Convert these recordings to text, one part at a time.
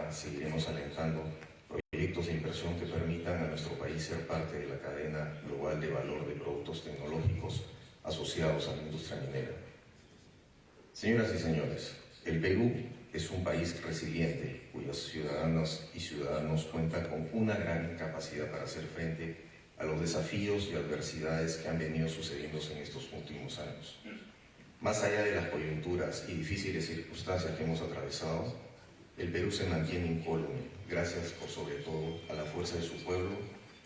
Cámara seguiremos alentando proyectos de inversión que permitan a nuestro país ser parte de la cadena global de valor de productos tecnológicos asociados a la industria minera. Señoras y señores, el Perú es un país resiliente cuyas ciudadanas y ciudadanos cuentan con una gran capacidad para hacer frente a los desafíos y adversidades que han venido sucediéndose en estos últimos años. Más allá de las coyunturas y difíciles circunstancias que hemos atravesado, el Perú se mantiene incólume, gracias por sobre todo a la fuerza de su pueblo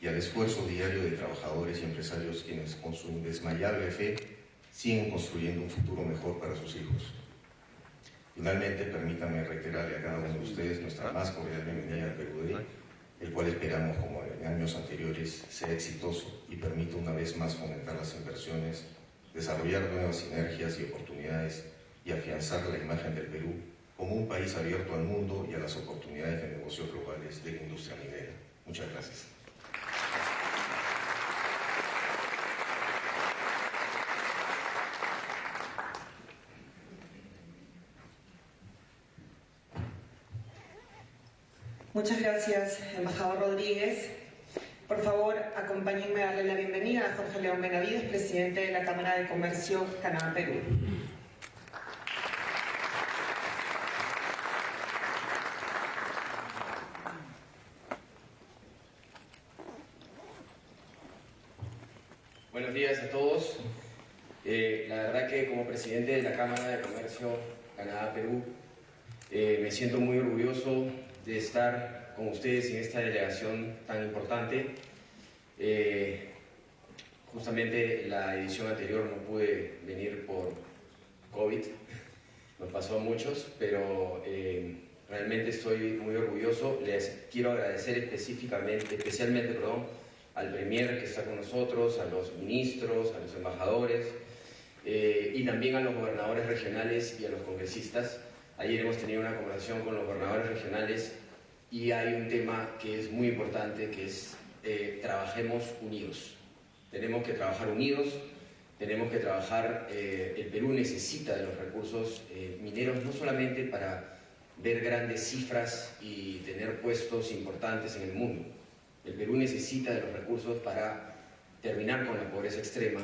y al esfuerzo diario de trabajadores y empresarios quienes con su indesmayable fe siguen construyendo un futuro mejor para sus hijos. Finalmente, permítanme reiterarle a cada uno de ustedes nuestra más cordial bienvenida al Perú Day, el cual esperamos, como en años anteriores, sea exitoso y permita una vez más fomentar las inversiones, desarrollar nuevas sinergias y oportunidades y afianzar la imagen del Perú como un país abierto al mundo y a las oportunidades de negocios globales de la industria minera. Muchas gracias. Muchas gracias, embajador Rodríguez. Por favor, acompáñenme a darle la bienvenida a Jorge León Benavides, presidente de la Cámara de Comercio Canadá-Perú. Buenos días a todos. La verdad que como presidente de la Cámara de Comercio Canadá-Perú me siento muy orgulloso de estar con ustedes en esta delegación tan importante. Justamente la edición anterior no pude venir por COVID, nos pasó a muchos, pero realmente estoy muy orgulloso. Les quiero agradecer especialmente al Premier que está con nosotros, a los ministros, a los embajadores y también a los gobernadores regionales y a los congresistas. Ayer hemos tenido una conversación con los gobernadores regionales y hay un tema que es muy importante, que es trabajemos unidos. Tenemos que trabajar unidos, tenemos que trabajar, el Perú necesita de los recursos mineros no solamente para ver grandes cifras y tener puestos importantes en el mundo. El Perú necesita de los recursos para terminar con la pobreza extrema.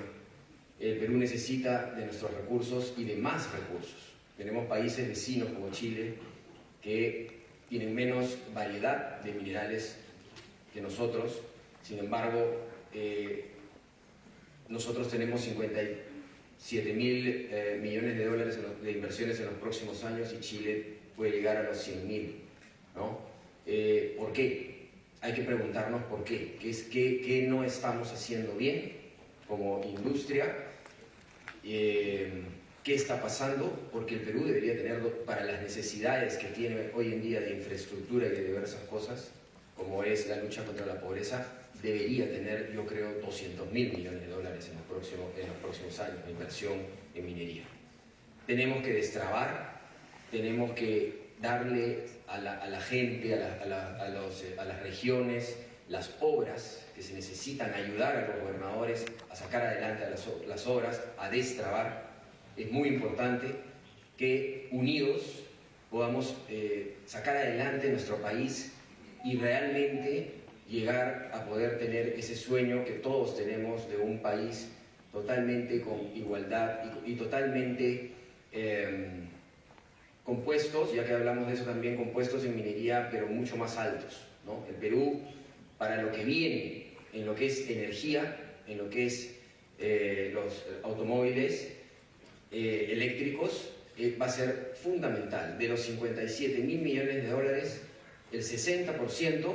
El Perú necesita de nuestros recursos y de más recursos. Tenemos países vecinos como Chile que tienen menos variedad de minerales que nosotros. Sin embargo, nosotros tenemos 57.000 millones de dólares de inversiones en los próximos años y Chile puede llegar a los 100.000, ¿no? ¿Por qué? Hay que preguntarnos por qué. ¿Qué no estamos haciendo bien como industria? ¿Qué está pasando? Porque el Perú debería tener, para las necesidades que tiene hoy en día de infraestructura y de diversas cosas, como es la lucha contra la pobreza, debería tener, yo creo, 200.000 millones de dólares en los próximos años de inversión en minería. Tenemos que destrabar, tenemos que darle a la gente, a las regiones, las obras que se necesitan, ayudar a los gobernadores a sacar adelante las obras, a destrabar. Es muy importante que unidos podamos sacar adelante nuestro país y realmente llegar a poder tener ese sueño que todos tenemos de un país totalmente con igualdad y totalmente compuestos, ya que hablamos de eso también, compuestos en minería, pero mucho más altos, ¿no? El Perú, para lo que viene, en lo que es energía, en lo que es los automóviles eléctricos, va a ser fundamental. De los 57.000 millones de dólares, el 60%,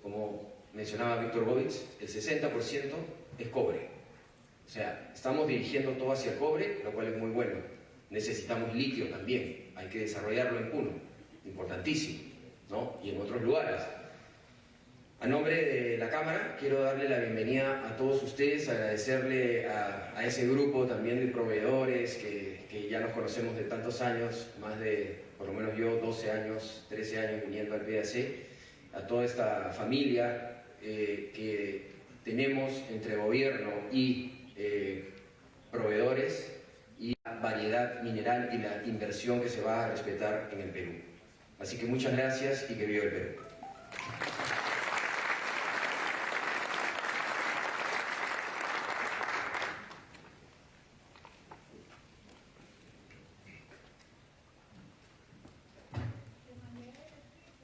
como mencionaba Víctor Bovich, el 60% es cobre. O sea, estamos dirigiendo todo hacia el cobre, lo cual es muy bueno. Necesitamos litio también, hay que desarrollarlo en Puno, importantísimo, ¿no? Y en otros lugares. A nombre de la Cámara, quiero darle la bienvenida a todos ustedes, agradecerle a ese grupo también de proveedores que ya nos conocemos de tantos años, más de, por lo menos yo, 12 años, 13 años viniendo al PAC, a toda esta familia que tenemos entre gobierno y proveedores y la variedad mineral y la inversión que se va a respetar en el Perú. Así que muchas gracias y que viva el Perú.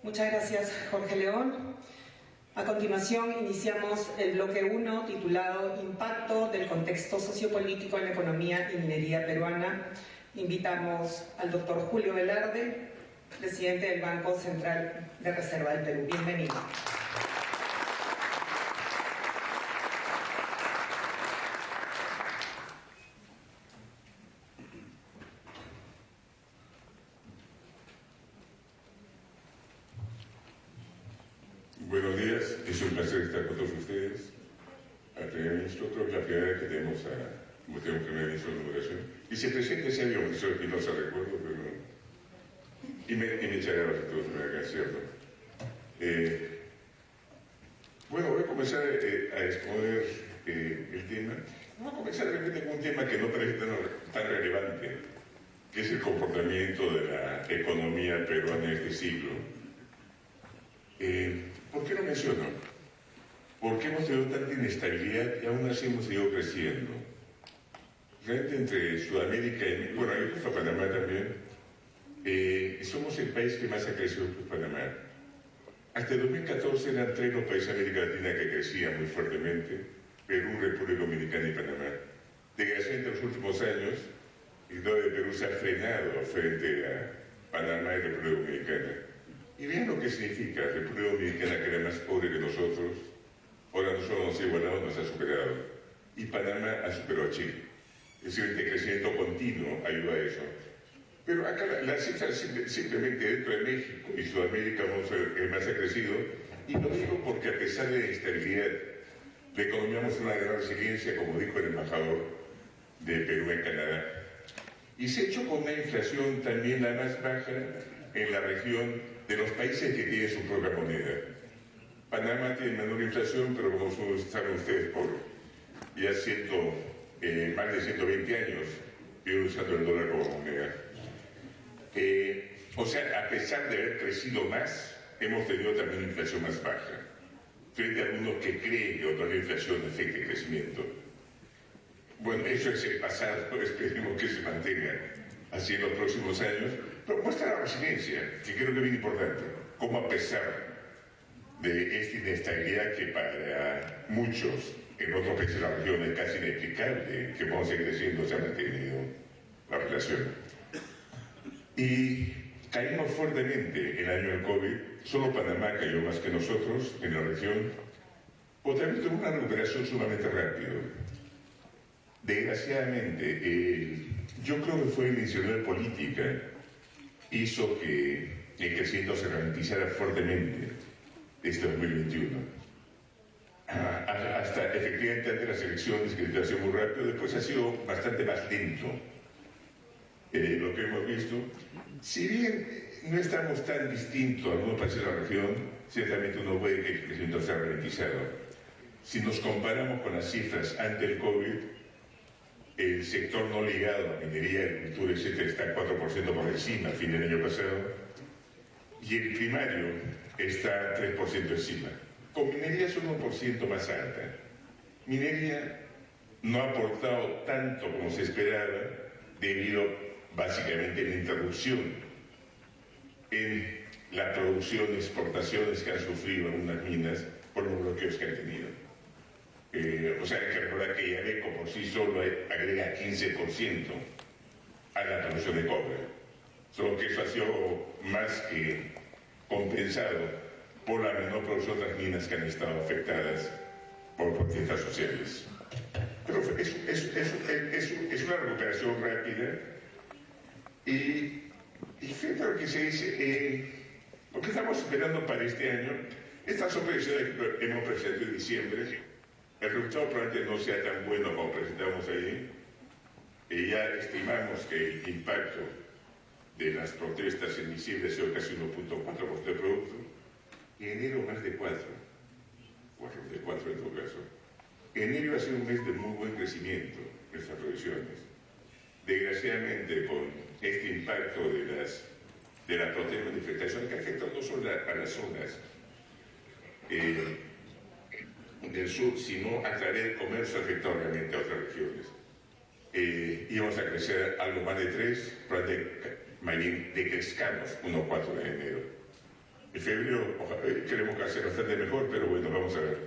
Muchas gracias, Jorge León. A continuación, iniciamos el bloque 1, titulado Impacto del contexto sociopolítico en la economía y minería peruana. Invitamos al doctor Julio Velarde, presidente del Banco Central de Reserva del Perú. Bienvenido. Buenos días, es un placer estar con todos ustedes. Al primer ministro, creo que la primera vez que tenemos a un primer ministro de Educación. Y se presenta ese avión, eso es que no se recuerdo, pero... Y me echaré a los todos, es cierto. Bueno, voy a comenzar a exponer el tema. Voy a comenzar de repente con un tema que no parece tan relevante, que es el comportamiento de la economía peruana en este siglo. ¿Por qué lo menciono? Porque hemos tenido tanta inestabilidad y aún así hemos ido creciendo. Realmente entre Sudamérica y... Bueno, yo puesto a Panamá también. Somos el país que más ha crecido por Panamá. Hasta el 2014 eran 3 los países de América Latina que crecían muy fuertemente: Perú, República Dominicana y Panamá. Desgraciadamente en los últimos años, el dólar de Perú se ha frenado frente a Panamá y República Dominicana. Y vean lo que significa. República Dominicana, que era más pobre que nosotros, ahora no solo nos ha igualado, nos ha superado. Y Panamá ha superado a Chile. Es decir, el crecimiento continuo ayuda a eso. Pero acá las cifras simplemente dentro de México y Sudamérica el más ha crecido. Y lo digo porque a pesar de la inestabilidad, la economía muestra una gran resiliencia, como dijo el embajador de Perú en Canadá. Y se ha hecho con una inflación también la más baja en la región de los países que tienen su propia moneda. Panamá tiene menor inflación, pero como saben ustedes, por ya más de 120 años vive usando el dólar como moneda. O sea, a pesar de haber crecido más, hemos tenido también inflación más baja, frente a algunos que creen que otra inflación afecta el crecimiento. Bueno, eso es el pasado, esperemos que se mantenga así en los próximos años, pero muestra la resiliencia, que creo que es bien importante, como a pesar de esta inestabilidad que para muchos en otros países de la región es casi inexplicable, que vamos a seguir creciendo, se ha mantenido la relación. Y caímos fuertemente el año del COVID, solo Panamá cayó más que nosotros en la región, o también tuvo una recuperación sumamente rápida. Desgraciadamente, yo creo que fue el incidente política hizo que el crecimiento se ralentizara fuertemente este 2021. Hasta efectivamente antes de las elecciones, que se hacía muy rápido, después ha sido bastante más lento lo que hemos visto. Si bien no estamos tan distintos a algunos países de la región, ciertamente uno ve que el crecimiento se ha ralentizado. Si nos comparamos con las cifras ante el COVID, el sector no ligado a minería, agricultura, etc. está 4% por encima a fin del año pasado, y el primario está 3% encima. Con minería es 1% más alta. Minería no ha aportado tanto como se esperaba, debido básicamente a la interrupción en la producción y exportaciones que han sufrido algunas minas por los bloqueos que han tenido. O sea, hay que recordar que Yabeco por sí solo agrega 15% a la producción de cobre. Solo que eso ha sido más que compensado por la menor producción de las minas que han estado afectadas por protestas sociales. Pero es una recuperación rápida y frente a lo que se dice, lo que estamos esperando para este año, estas son previsiones que hemos presentado en diciembre. El resultado probablemente no sea tan bueno como presentamos ahí. Ya estimamos que el impacto de las protestas en diciembre ha sido casi 1.4% del producto. En enero más de 4 en todo caso. Enero ha sido un mes de muy buen crecimiento en estas proyecciones. Desgraciadamente, con este impacto de las de la proteína de manifestación que afectan no solo a las zonas del sur, sino a través del comercio afectado realmente a otras regiones. Íbamos a crecer algo más de 3, más bien decrezcamos 1,4 de enero. En febrero queremos que sea bastante mejor, pero bueno, vamos a ver.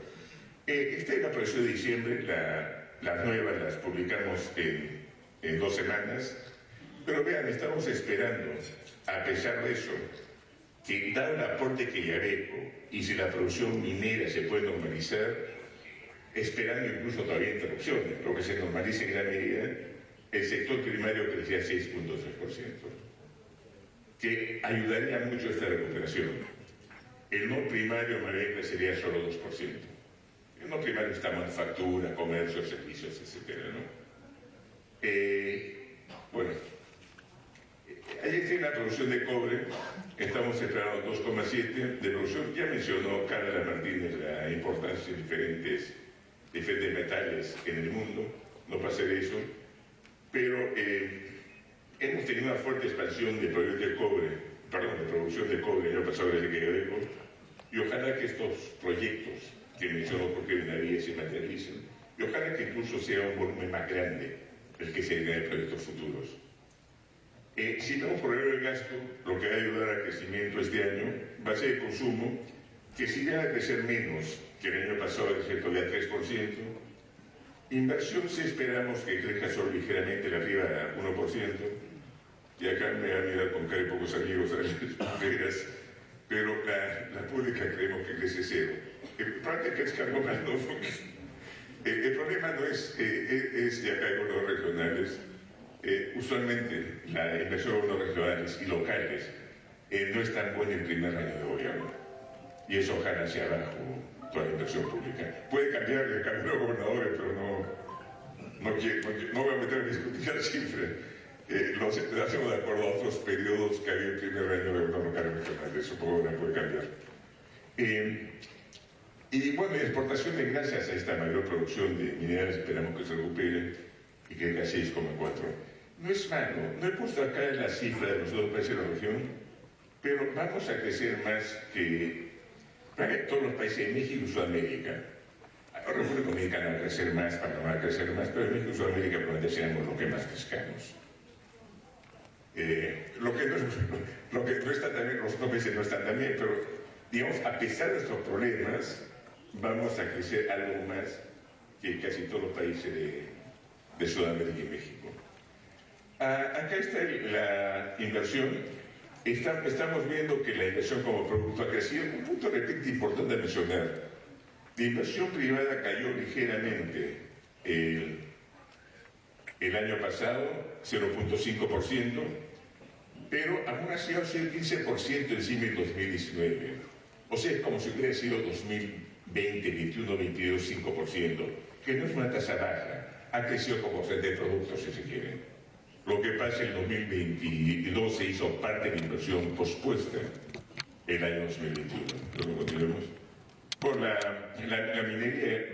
Esta es la proyección de diciembre, las nuevas las publicamos en 2 semanas, pero vean, estamos esperando, a pesar de eso, que dado el aporte que ya Yabeco y si la producción minera se puede normalizar, esperando incluso todavía interrupciones, lo que se normalice en gran medida, el sector primario crecía 6,3%, que ayudaría mucho a esta recuperación. El no primario más bien crecería solo 2%. El no primario está manufactura, comercio, servicios, etc., ¿no? Bueno, ahí tiene la producción de cobre, estamos esperando 2,7 de producción. Ya mencionó Carla Martínez la importancia de diferentes metales en el mundo, no pasa de eso, pero hemos tenido una fuerte expansión de producción de cobre el año pasado desde que Yabeco, y ojalá que estos proyectos que mencionó Jorge Benavides se materialicen, y ojalá que incluso sea un volumen más grande el que se dé de proyectos futuros. Si vamos por el gasto, lo que va a ayudar al crecimiento este año va a ser el consumo, que si va a crecer menos que el año pasado, crecer todavía 3%. Inversión sí esperamos que crezca solo ligeramente, arriba a 1%. Y acá me va a mirar con cara de pocos amigos a las veras, pero la pública creemos que crece 0. Probablemente crezca algo más, ¿no? El problema no es, y acá hay bonos regionales, usualmente la inversión de bonos regionales y locales no es tan buena en el primer año de gobierno. Y eso jala hacia abajo toda la inversión pública. Puede cambiar de cambio de gobernadores, pero no voy a meter a discutir la cifra. Lo hacemos de acuerdo a otros periodos que había el primer año de gobierno local y regional. Eso puede cambiar. Y bueno, exportaciones, gracias a esta mayor producción de minerales, esperamos que se recupere y que crezca 6,4. No es malo, no he puesto acá la cifra de los dos países de la región, pero vamos a crecer más que todos los países de México y Sudamérica. Ahora República Dominicana va a crecer más, Panamá va a crecer más, pero en México y Sudamérica probablemente seamos lo que más crezcamos. Lo que no está tan bien, los otros países no están tan bien, pero digamos, a pesar de estos problemas, vamos a crecer algo más que casi todos los países de Sudamérica y México. Acá está la inversión. Estamos viendo que la inversión como producto ha crecido. Un punto de repente importante a mencionar. La inversión privada cayó ligeramente el año pasado, 0,5%, pero aún así ha sido 15% encima del 2019. O sea, es como si hubiera sido 2020, 21, 22, 5%, que no es una tasa baja, ha crecido como frente de productos, si se quiere. Lo que pasa en el 2022 se hizo parte de la inversión pospuesta el año 2021. Luego continuemos. Por la minería,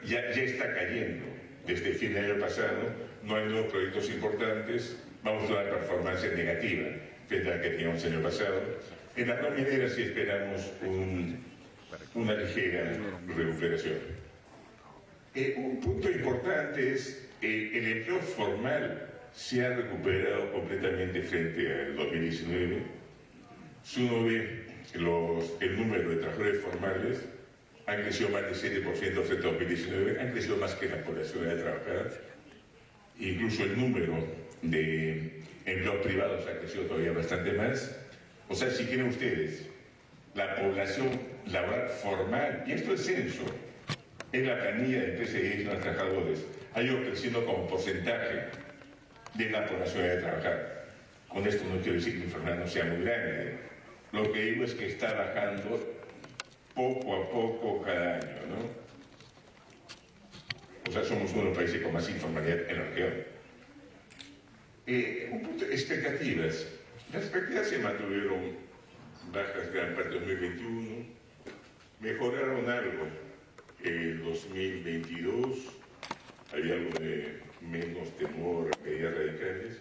ya está cayendo desde el fin del año pasado, no hay nuevos proyectos importantes, vamos a una performance negativa frente a la que teníamos el año pasado. En la no minera sí esperamos una ligera recuperación. Un punto importante es el empleo formal se ha recuperado completamente frente al 2019. Si uno ve el número de trabajadores formales, han crecido más de 7% frente al 2019, han crecido más que la población de trabajar. Incluso el número de empleos privados ha crecido todavía bastante más. O sea, si quieren ustedes, la población laboral formal, y esto es censo, es la planilla de empresas y de trabajadores, ha ido creciendo como porcentaje de la población de trabajar. Con esto no quiero decir que la enfermedad no sea muy grande. Lo que digo es que está bajando poco a poco cada año, ¿no? O sea, somos uno de los países con más informalidad en la región. Un punto, expectativas. Las expectativas se mantuvieron bajas gran parte del 2021, mejoraron algo en 2022, había algo de menos temor a medidas radicales,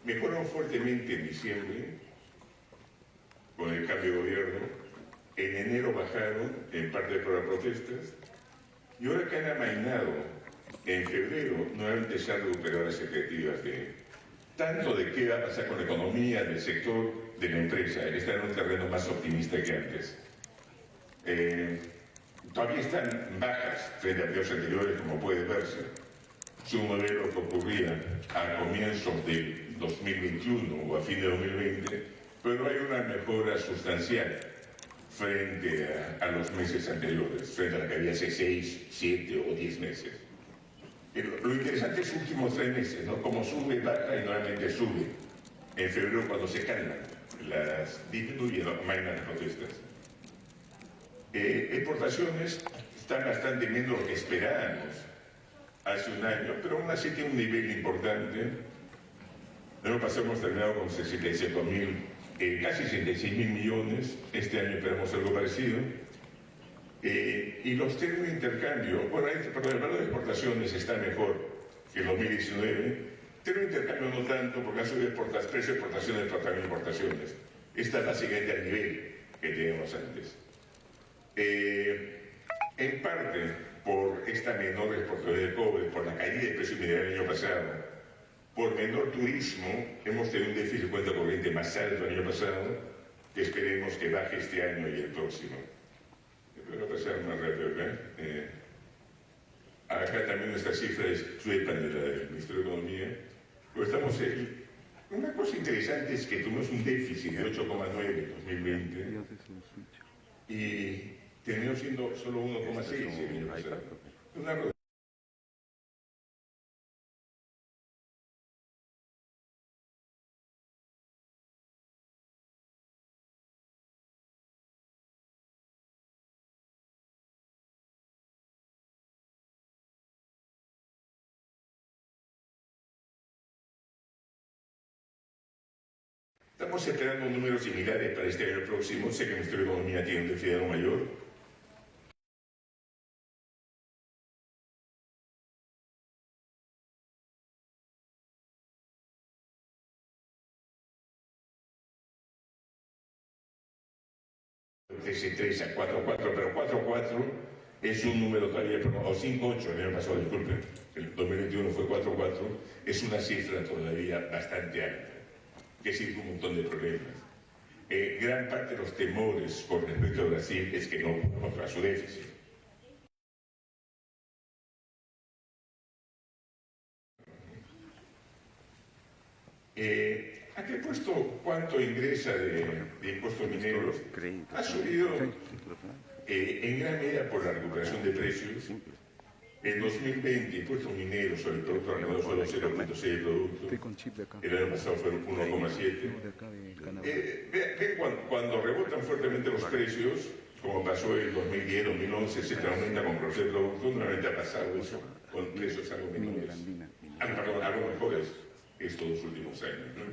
mejoraron fuertemente en diciembre con el cambio de gobierno. En enero bajaron, en parte por las protestas, y ahora que han amainado, en febrero nuevamente se han recuperado las expectativas tanto de qué va a pasar con la economía, del sector, de la empresa. Está en un terreno más optimista que antes. Todavía están bajas frente a periodos anteriores, como puede verse. Si uno ve lo que ocurría a comienzos del 2021 o a fin de 2020, pero hay una mejora sustancial frente a los meses anteriores, frente a la que había hace 6, 7 o 10 meses. Lo interesante es los últimos 3 meses, ¿no? Como sube, baja y nuevamente sube. En febrero, cuando se calman, disminuyen las protestas. Exportaciones están bastante menos de lo que esperábamos hace un año, pero aún así tiene un nivel importante. El año pasado hemos terminado con 65.000, casi 66.000 millones. Este año esperamos algo parecido. Y los términos de intercambio, bueno, el valor de exportaciones está mejor que en 2019. Términos de intercambio no tanto, porque ha subido precio de exportaciones, pero también importaciones. Está básicamente al nivel que teníamos antes. En parte por esta menor exportación de cobre, por la caída del precio mineral el año pasado, por menor turismo, hemos tenido un déficit de cuenta corriente más alto el año pasado, que esperemos que baje este año y el próximo. Voy a pasar más rápido, ¿verdad? Acá también nuestras cifras sueltan de la del Ministerio de Economía. Pero estamos una cosa interesante es que tuvimos un déficit de 8,9 en 2020 y terminó siendo solo 1,6 el año pasado. Estamos esperando números similares para este año próximo. Sé que el Ministerio de Economía tiene un déficit mayor. De 3 a 4,4, pero 4,4 es un número todavía, o 5,8 el año pasado, disculpen. El 2021 fue 4,4, es una cifra todavía bastante alta, que sigue un montón de problemas. Gran parte de los temores con respecto a Brasil es que no contra su déficit. Aquí he puesto cuánto ingresa de impuestos mineros. Ha subido en gran medida por la recuperación de precios. En 2020, impuestos mineros sobre el producto agregado solo 0,6 de producto. El año pasado fueron 1,7. Ven cuando rebotan fuertemente los precios, como pasó en 2010, 2011, se aumenta con producción de producto, nuevamente ha pasado eso con precios algo menores. Algo mejores estos 2 últimos años, ¿no?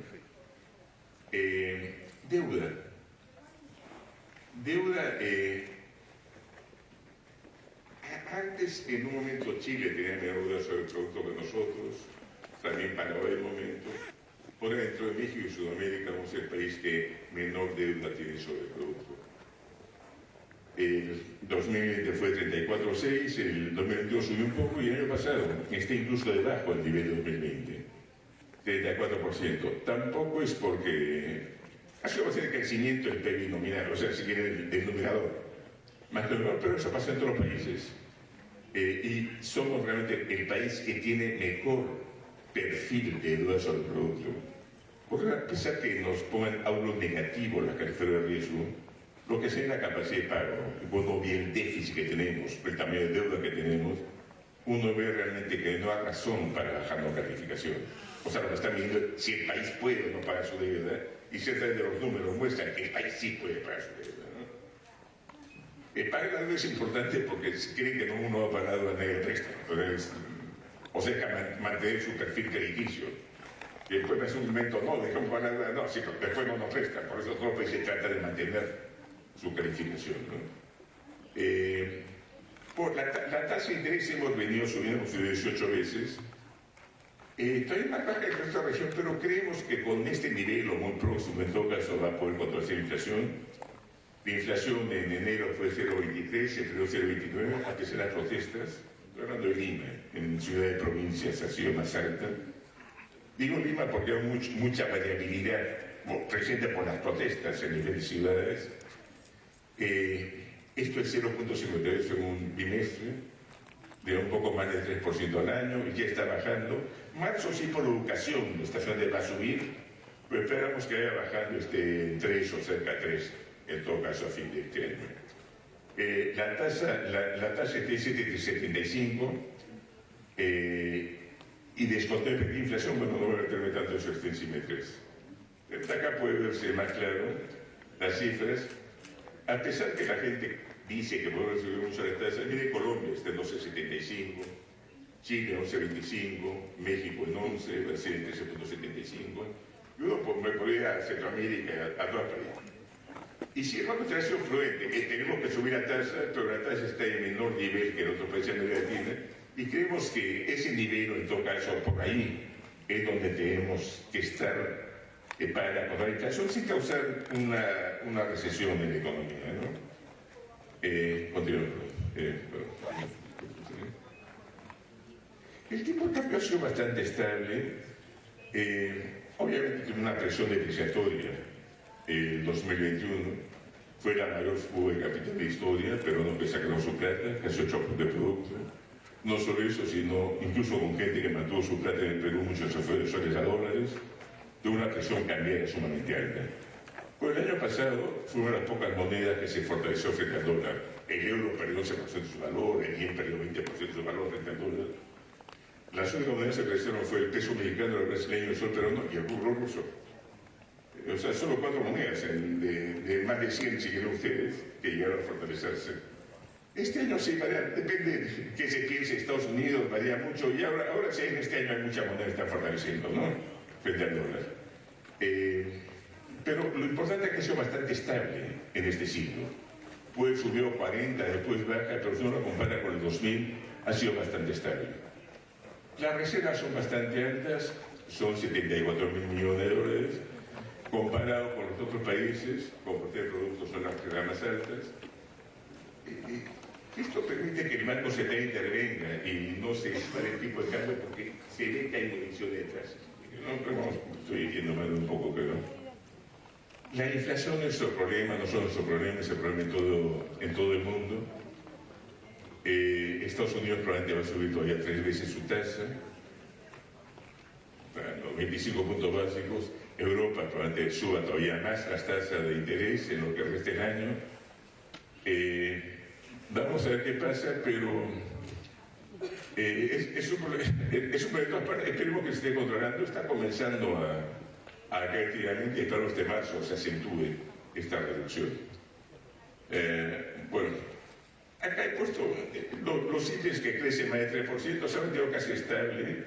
Deuda. Antes, en un momento, Chile tenía menor deuda sobre el producto que nosotros, también Panamá en el momento. Ahora, dentro de México y Sudamérica, vamos a ser el país que menor deuda tiene sobre el producto. El 2020 fue 34,6, el 2022 subió un poco y el año pasado está incluso debajo del nivel de 2020, 34%. Tampoco es porque ha sido bastante crecimiento del PIB nominal, o sea, si quiere del numerador, más que el menor, pero eso pasa en todos los países. Y somos realmente el país que tiene mejor perfil de deuda sobre el producto. Porque a pesar que nos pongan aulos negativos las calificadoras de riesgo, lo que sea la capacidad de pago, cuando ve el déficit que tenemos, el tamaño de deuda que tenemos, uno ve realmente que no hay razón para bajar la calificación. O sea, lo que están viendo es si el país puede o no pagar su deuda, y cierta de los números muestran que el país sí puede pagar su deuda, ¿no? Pagar la deuda es importante porque creen que uno va a pagar la deuda de préstamo. Entonces, o sea, mantener su perfil crediticio. Y después me hace un momento, no, dejamos pagar la deuda, no, sí, pero después no nos prestan. Por eso todos los países tratan de mantener su calificación, ¿no? Por la tasa de interés hemos venido subiendo 18 veces. Todavía más baja que el resto de la región, pero creemos que con este nivel o muy próximo, en todo caso, va a poder controlarse la inflación. La inflación en enero fue 0,23, en febrero 0,29, a pesar de las protestas. Estoy hablando de Lima, en ciudades y provincias ha sido más alta. Digo Lima porque hay mucha variabilidad presente por las protestas en diferentes ciudades. Esto es 0,52 en un bimestre, de un poco más del 3% al año, y ya está bajando. Marzo sí por educación, la estación va a subir, pero esperamos que vaya bajando 3 o cerca de 3, en todo caso a fin de este año. La tasa está en 7,75 y descontó de inflación, bueno, no voy a meterme tanto en eso, está encima de 3. Acá puede verse más claro las cifras. A pesar que la gente dice que puede subir mucho la tasa, mire Colombia está en 12,75, Chile 11,25, México en 11, Brasil en 13,75, y uno me podría a Centroamérica, a toda país. Y si es una situación fluente, que tenemos que subir la tasa, pero la tasa está en menor nivel que en otros países de América Latina, y creemos que ese nivel, en todo caso, por ahí, es donde tenemos que estar para controlar la inflación sin causar una recesión en la economía, ¿no? Continuamos. El tipo de cambio ha sido bastante estable. Obviamente tiene una presión depreciatoria. El 2021 fue la mayor fuga de capital de la historia, pero no que sacaron su plata, casi 8 puntos de producto. No solo eso, sino incluso con gente que mantuvo su plata en el Perú, muchos se fueron de soles a dólares, de una presión cambiaria sumamente alta. Pues el año pasado fue una de las pocas monedas que se fortaleció frente al dólar. El euro perdió 11% de su valor, el yen perdió 20% de su valor frente al dólar. Las únicas monedas que crecieron fue el peso mexicano, el brasileño, el sol peruano y el rublo ruso. O sea, solo 4 monedas de más de 100, si quieren ustedes, que llegaron a fortalecerse. Este año sí varía, depende de qué se piense. Estados Unidos varía mucho y ahora sí, en este año hay muchas monedas que están fortaleciendo, ¿no? Frente al dólar. Pero lo importante es que ha sido bastante estable en este siglo. Pues subió 40, después baja, pero si uno lo compara con el 2000, ha sido bastante estable. Las reservas son bastante altas, son 74.000 millones de dólares, comparado con los otros países, como de productos son las reservas más altas. Esto permite que el Banco Central intervenga y no se dispare el tipo de cambio porque se ve que hay munición detrás. No, pero estoy diciendo mal un poco, pero la inflación es nuestro problema, no solo nuestro problema, es el problema en todo el mundo. Estados Unidos probablemente va a subir todavía 3 veces su tasa, bueno, 25 puntos básicos. Europa probablemente suba todavía más las tasas de interés en lo que resta el año. Vamos a ver qué pasa, pero es un problema, esperemos que se esté controlando, está comenzando a caer tiramente y espero que este marzo se acentúe esta reducción. Bueno, acá he puesto los índices que crecen más de 3%, se han mantenido casi estable,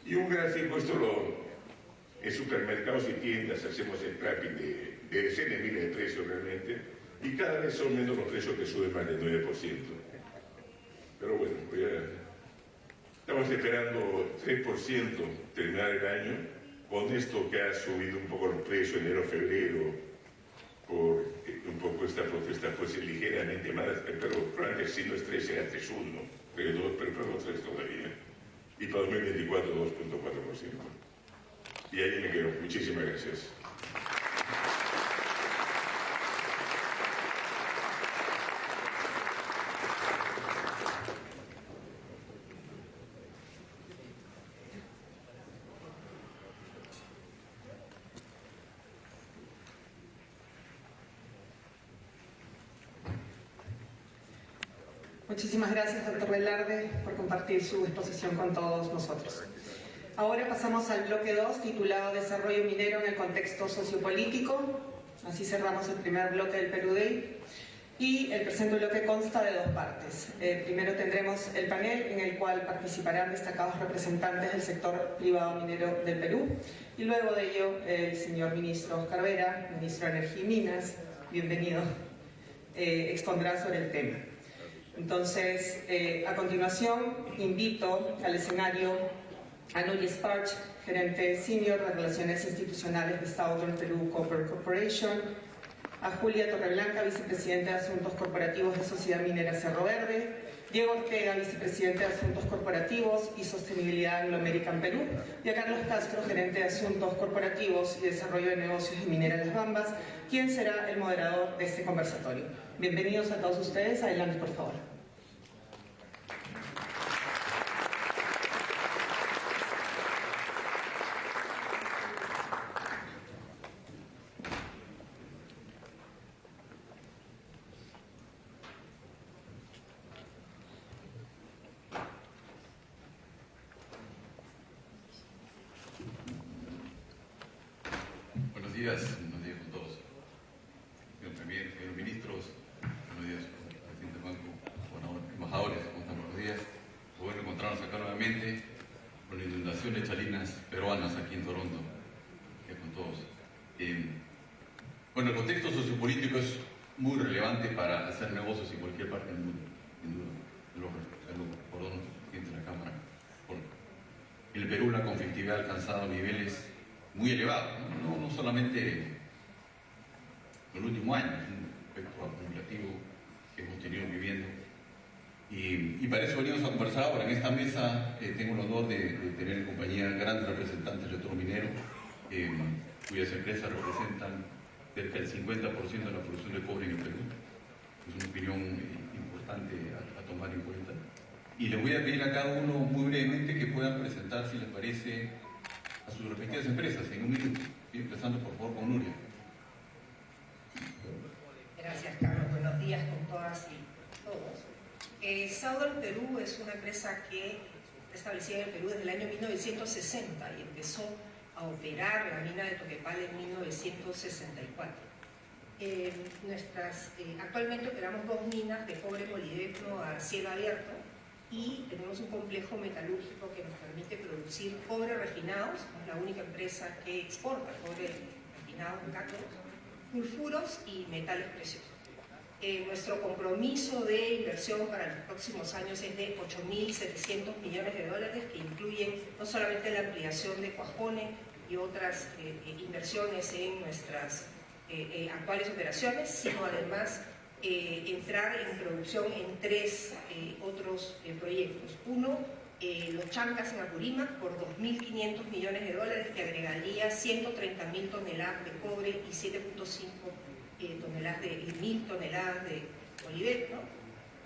y un gráfico, en supermercados y tiendas hacemos el tracking de decenas de miles de precios realmente, y cada vez son menos los precios que suben más del 9%. Pero bueno, estamos esperando 3% terminar el año, con esto que ha subido un poco los precios enero, febrero, por un poco esta protesta puede ser ligeramente más, pero probablemente si no es 3 será 3,1, 3,2, pero 3 todavía. Y para 2024 2,4%. Y ahí me quedo. Muchísimas gracias. Muchísimas gracias, doctor Velarde, por compartir su exposición con todos nosotros. Ahora pasamos al bloque 2, titulado Desarrollo minero en el contexto sociopolítico. Así cerramos el primer bloque del Perú Day. Y el presente bloque consta de 2 partes. Primero tendremos el panel en el cual participarán destacados representantes del sector privado minero del Perú. Y luego de ello, el señor ministro Oscar Vera, ministro de Energía y Minas, bienvenido, expondrá sobre el tema. Entonces, a continuación, invito al escenario a Noy Sparch, gerente senior de Relaciones Institucionales de Southern Peru Copper Corporation, a Julia Torreblanca, vicepresidenta de Asuntos Corporativos de Sociedad Minera Cerro Verde, Diego Ortega, vicepresidente de Asuntos Corporativos y Sostenibilidad Anglo American Perú, y a Carlos Castro, gerente de Asuntos Corporativos y Desarrollo de Negocios de Minera Las Bambas, quien será el moderador de este conversatorio. Bienvenidos a todos ustedes. Adelante, por favor. Buenos días a todos. Señor Premier, señores ministros, buenos días, presidente del banco, embajadores, ¿cómo están? Buenos días. Es bueno encontrarnos acá nuevamente con inundaciones chalinas peruanas aquí en Toronto, con todos. Bueno, el contexto sociopolítico es muy relevante para hacer negocios en cualquier parte del mundo, sin duda. Por donde siente la Cámara. En el Perú la conflictividad ha alcanzado niveles muy elevado, no solamente en el último año, es un efecto acumulativo que hemos tenido viviendo. Y para eso venimos a conversar ahora. En esta mesa tengo el honor de tener en compañía grandes representantes del sector minero, cuyas empresas representan cerca del 50% de la producción de cobre en el Perú. Es una opinión importante a tomar en cuenta. Y les voy a pedir a cada uno muy brevemente que puedan presentar, si les parece, a sus respectivas empresas en un minuto. Empezando por favor con Nuria. Gracias, Carlos. Buenos días con todas y todos. Southern Perú es una empresa que está establecida en el Perú desde el año 1960 y empezó a operar la mina de Toquepala en 1964. Actualmente operamos 2 minas de cobre molibdeno a cielo abierto y tenemos un complejo metalúrgico que nos permite producir cobre refinado. Somos la única empresa que exporta cobre refinado en cátodos, sulfuros y metales preciosos. Nuestro compromiso de inversión para los próximos años es de $8.700 millones, que incluyen no solamente la ampliación de Cuajone y otras inversiones en nuestras actuales operaciones, sino además entrar en producción en 3 otros proyectos. Uno, los Chancas en Apurímac por $2.500 millones, que agregaría 130.000 toneladas de cobre y 7.5 mil toneladas de molibdeno.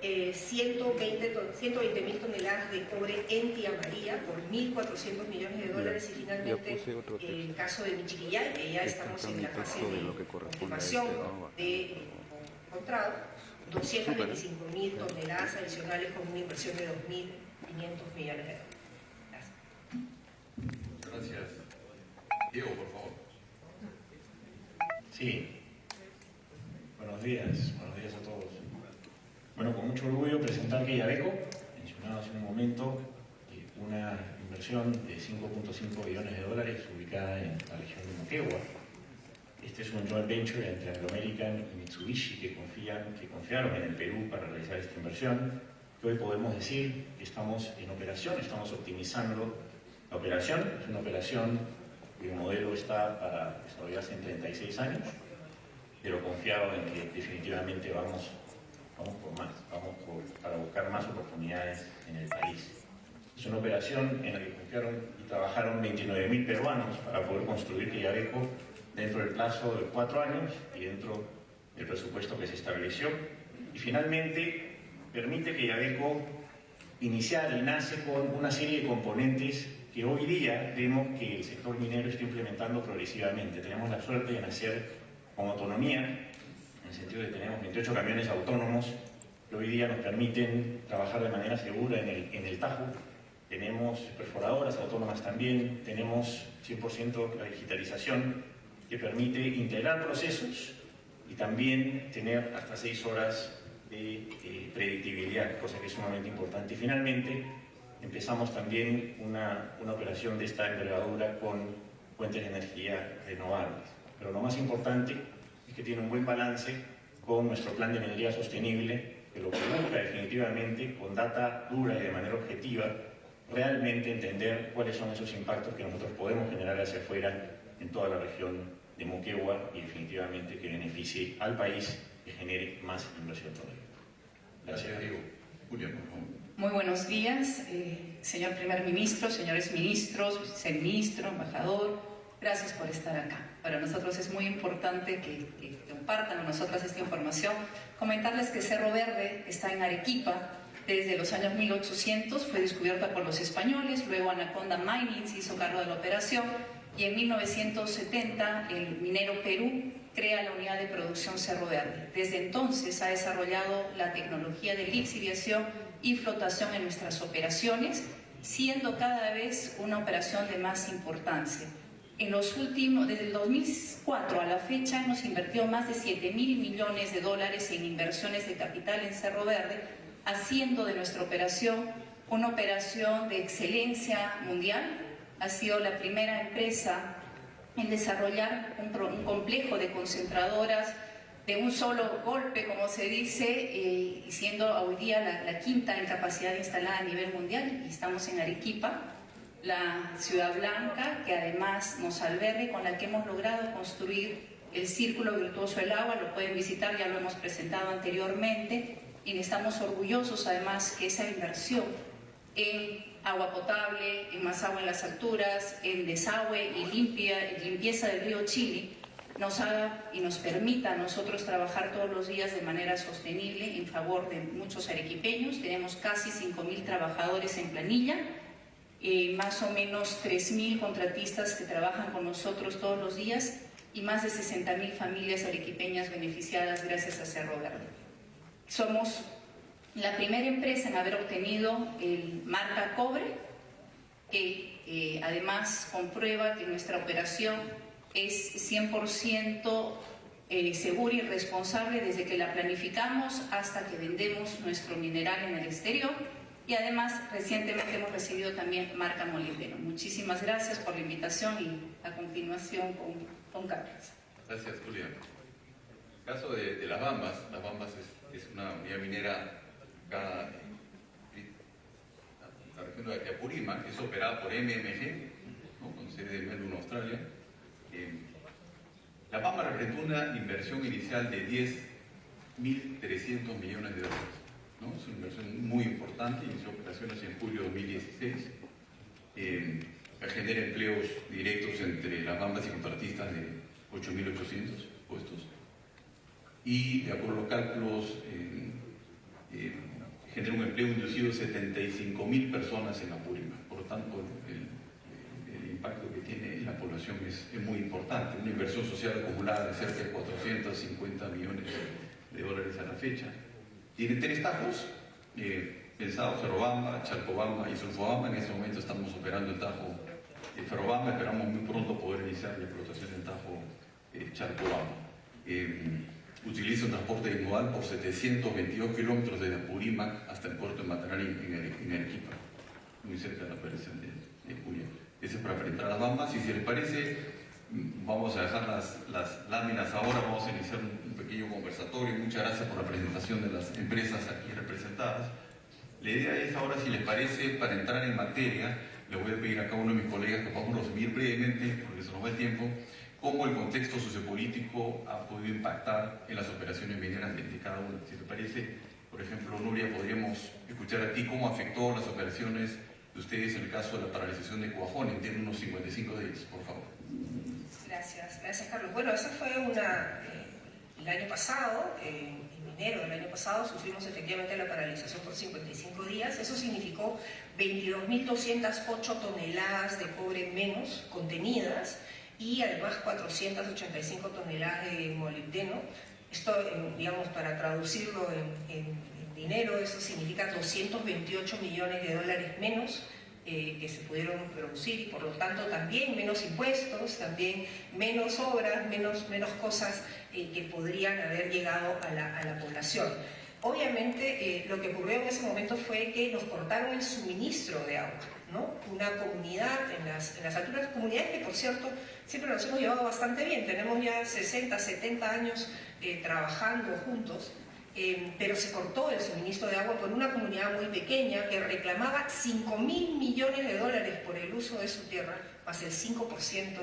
120.000 toneladas de cobre en Tía María por $1.400 millones, y finalmente el caso de Michiquillay, que ya estamos en la fase de confirmación de encontrado, 225.000 toneladas adicionales con una inversión de $2.500 millones. Gracias. Gracias. Diego, por favor. Sí. Buenos días a todos. Bueno, con mucho orgullo presentar que Yabeco, mencionado hace un momento, una inversión de $5.5 billones ubicada en la región de Moquegua. Este es un joint venture entre Anglo American y Mitsubishi que confiaron en el Perú para realizar esta inversión. Que hoy podemos decir que estamos en operación, estamos optimizando la operación. Es una operación cuyo modelo está para desarrollarse en 36 años, pero confiado en que definitivamente vamos por más, para buscar más oportunidades en el país. Es una operación en la que confiaron y trabajaron 29.000 peruanos para poder construir Yabeco dentro del plazo de 4 años y dentro del presupuesto que se estableció. Y finalmente permite que Yabeco iniciar y nace con una serie de componentes que hoy día vemos que el sector minero está implementando progresivamente. Tenemos la suerte de nacer con autonomía, en el sentido de que tenemos 28 camiones autónomos que hoy día nos permiten trabajar de manera segura en el Tajo. Tenemos perforadoras autónomas también, tenemos 100% la digitalización que permite integrar procesos y también tener hasta 6 horas de predictibilidad, cosa que es sumamente importante. Y finalmente empezamos también una operación de esta envergadura con fuentes de energía renovables. Pero lo más importante es que tiene un buen balance con nuestro plan de minería sostenible, que lo que busca definitivamente, con data dura y de manera objetiva, realmente entender cuáles son esos impactos que nosotros podemos generar hacia afuera en toda la región de Moquegua y definitivamente que beneficie al país y genere más inversión todavía. Gracias, Diego. Julia, por favor. Muy buenos días, señor primer ministro, señores ministros, viceministro, embajador. Gracias por estar acá. Para nosotros es muy importante que compartan con nosotros esta información. Comentarles que Cerro Verde está en Arequipa desde los años 1800, fue descubierta por los españoles, luego Anaconda Mining se hizo cargo de la operación y en 1970 el minero Perú crea la unidad de producción Cerro Verde. Desde entonces ha desarrollado la tecnología de lixiviación y flotación en nuestras operaciones, siendo cada vez una operación de más importancia. En los últimos, desde el 2004 a la fecha, hemos invertido más de 7.000 millones de dólares en inversiones de capital en Cerro Verde, haciendo de nuestra operación una operación de excelencia mundial. Ha sido la primera empresa en desarrollar un complejo de concentradoras de un solo golpe, como se dice, siendo hoy día la quinta en capacidad instalada a nivel mundial. Y estamos en Arequipa, la Ciudad Blanca, que además nos alberga y con la que hemos logrado construir el Círculo Virtuoso del Agua. Lo pueden visitar, ya lo hemos presentado anteriormente, y estamos orgullosos además que esa inversión en agua potable, en más agua en las alturas, en desagüe y limpieza del río Chili, nos haga y nos permita a nosotros trabajar todos los días de manera sostenible en favor de muchos arequipeños. Tenemos casi 5.000 trabajadores en planilla, más o menos 3.000 contratistas que trabajan con nosotros todos los días y más de 60.000 familias arequipeñas beneficiadas gracias a Cerro Verde. Somos la primera empresa en haber obtenido el marca Cobre, que además comprueba que nuestra operación es 100% segura y responsable desde que la planificamos hasta que vendemos nuestro mineral en el exterior. Y además recientemente hemos recibido también marca Molibdeno. Muchísimas gracias por la invitación y a continuación con Carlos. Gracias, Julia. El caso de Las Bambas es una unidad minera acá en la región de Apurímac, es operada por MMG, ¿no?, con sede en Melbourne, Australia. La Bamba representó una inversión inicial de 10.300 millones de dólares. ¿No? Es una inversión muy importante, inició operaciones en julio de 2016, genera empleos directos entre Las Bambas y contratistas de 8.800 puestos y, de acuerdo a los cálculos, genera un empleo inducido de 75.000 personas en Apurímac. Por lo tanto, el impacto que tiene en la población es muy importante. Una inversión social acumulada de cerca de 450 millones de dólares a la fecha. Tiene 3 tajos, pensados: Ferrobamba, Chalcobamba y Sulfobamba. En este momento estamos operando el tajo de Ferrobamba, esperamos muy pronto poder iniciar la explotación del tajo Chalcobamba. Utiliza un transporte modal por 722 kilómetros desde Apurímac hasta el puerto de Matanari en Arequipa, muy cerca de la operación de Julia. Ese es para enfrentar a Las Bambas, y si les parece, vamos a dejar las láminas ahora, vamos a iniciar un pequeño conversatorio. Muchas gracias por la presentación de las empresas aquí representadas. La idea es ahora, si les parece, para entrar en materia, le voy a pedir a cada uno de mis colegas que podamos resumir brevemente, porque se nos va el tiempo, cómo el contexto sociopolítico ha podido impactar en las operaciones mineras de cada uno. Si te parece, por ejemplo, Nuria, podríamos escuchar a ti cómo afectó las operaciones de ustedes en el caso de la paralización de Cuajón, en términos unos 55 días, por favor. Gracias Carlos. Bueno, eso fue el año pasado, en enero del año pasado, sufrimos efectivamente la paralización por 55 días. Eso significó 22.208 toneladas de cobre menos contenidas y además 485 toneladas de molibdeno. Esto, digamos, para traducirlo en dinero, eso significa 228 millones de dólares menos que se pudieron producir, y por lo tanto también menos impuestos, también menos obras, menos cosas que podrían haber llegado a la población. Obviamente lo que ocurrió en ese momento fue que nos cortaron el suministro de agua, ¿no? Una comunidad en las alturas, comunidades que, por cierto, siempre nos hemos llevado bastante bien, tenemos ya 60, 70 años trabajando juntos, pero se cortó el suministro de agua por una comunidad muy pequeña que reclamaba 5.000 millones de dólares por el uso de su tierra, más el 5%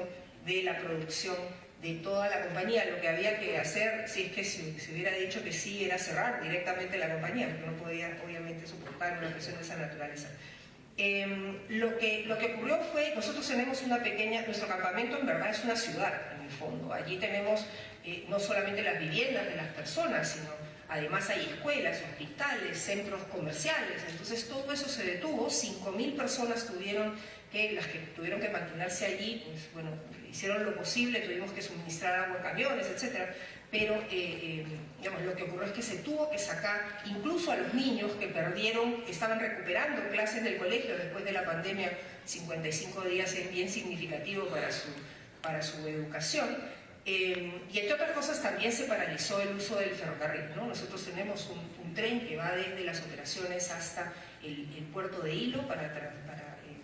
de la producción de toda la compañía. Lo que había que hacer, si es que se hubiera dicho que sí, era cerrar directamente la compañía, porque no podía obviamente soportar una presión de esa naturaleza. Lo que ocurrió fue, nosotros tenemos una pequeña, nuestro campamento en verdad es una ciudad en el fondo. Allí tenemos no solamente las viviendas de las personas, sino además hay escuelas, hospitales, centros comerciales. Entonces todo eso se detuvo, 5.000 personas las que tuvieron que mantenerse allí, pues, bueno, hicieron lo posible, tuvimos que suministrar agua a camiones, etc. Pero digamos, lo que ocurrió es que se tuvo que sacar incluso a los niños que estaban recuperando clases del colegio después de la pandemia. 55 días es bien significativo para su educación. Y entre otras cosas también se paralizó el uso del ferrocarril, ¿no? Nosotros tenemos un tren que va desde las operaciones hasta el puerto de Hilo para